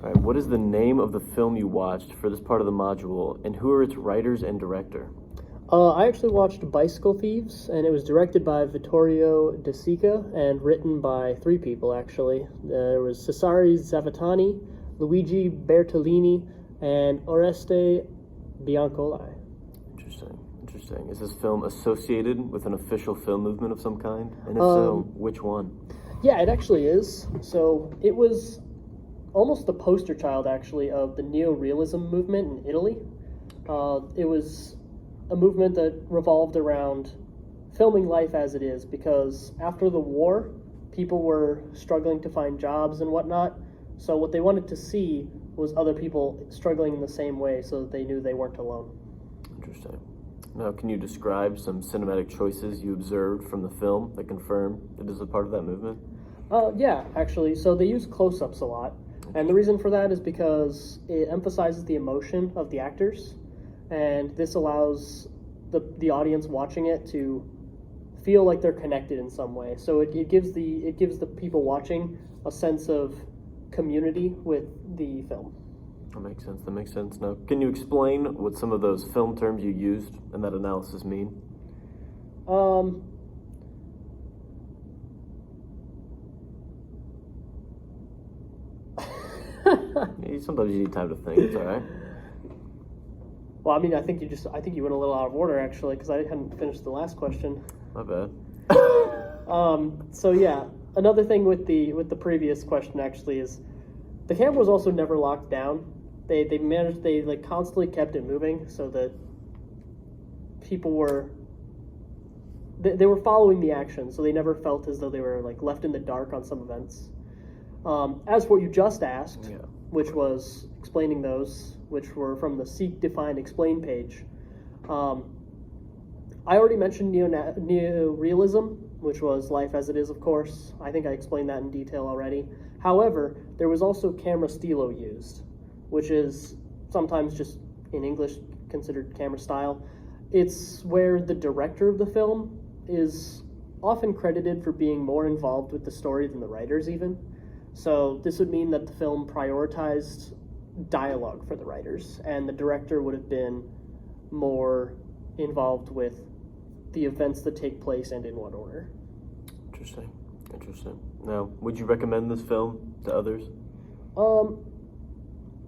All right, what is the name of the film you watched for this part of the module, and who are its writers and director? I actually watched Bicycle Thieves, and it was directed by Vittorio De Sica and written by 3 people, actually. There was Cesare Zavattani, Luigi Bertolini, and Oreste Biancoli. Interesting. Is this film associated with an official film movement of some kind? And if so, which one? Yeah, it actually is. So it was almost the poster child, actually, of the neorealism movement in Italy. It was a movement that revolved around filming life as it is, because after the war, people were struggling to find jobs and whatnot. So what they wanted to see was other people struggling in the same way, so that they knew they weren't alone. Interesting. Now, can you describe some cinematic choices you observed from the film that confirm it is a part of that movement? Yeah, actually. So they use close-ups a lot. And the reason for that is because it emphasizes the emotion of the actors, and this allows the audience watching it to feel like they're connected in some way. So it gives the people watching a sense of community with the film. That makes sense. Now, can you explain what some of those film terms you used in that analysis mean? Sometimes you need time to think. It's all right. Well, I mean, I think you went a little out of order, actually, because I hadn't finished the last question. My bad. So yeah, another thing with the previous question actually is the camera was also never locked down. They constantly kept it moving so that people were they were following the action, so they never felt as though they were like left in the dark on some events. As for what you just asked, which was explaining those, which were from the Seek, Define, Explain page, I already mentioned neorealism, which was life as it is, of course. I think I explained that in detail already. However, there was also camera stilo used, which is sometimes just in English considered camera style. It's where the director of the film is often credited for being more involved with the story than the writers even. So this would mean that the film prioritized dialogue for the writers, and the director would have been more involved with the events that take place and in what order. Interesting. Now, would you recommend this film to others?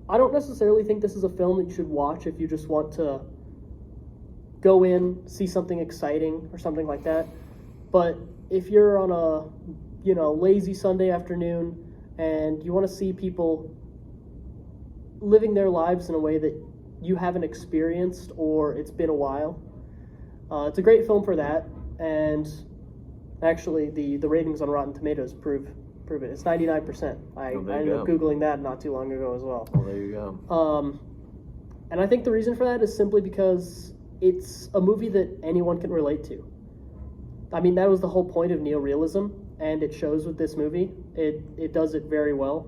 I don't necessarily think this is a film that you should watch if you just want to go in, see something exciting or something like that. But if you're on a, lazy Sunday afternoon and you want to see people living their lives in a way that you haven't experienced or it's been a while, it's a great film for that. And actually, the ratings on Rotten Tomatoes prove it. It's 99%. I ended up Googling that not too long ago as well. Well, there you go. And I think the reason for that is simply because it's a movie that anyone can relate to. I mean, that was the whole point of neorealism, and it shows with this movie. It does it very well.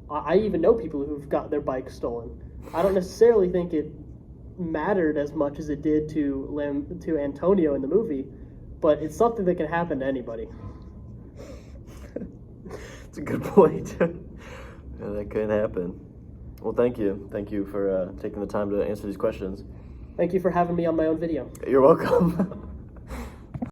I even know people who've got their bikes stolen. I don't necessarily think it mattered as much as it did to Antonio in the movie, but it's something that can happen to anybody. It's a good point. Yeah, that could happen. Well, thank you. Thank you for taking the time to answer these questions. Thank you for having me on my own video. You're welcome.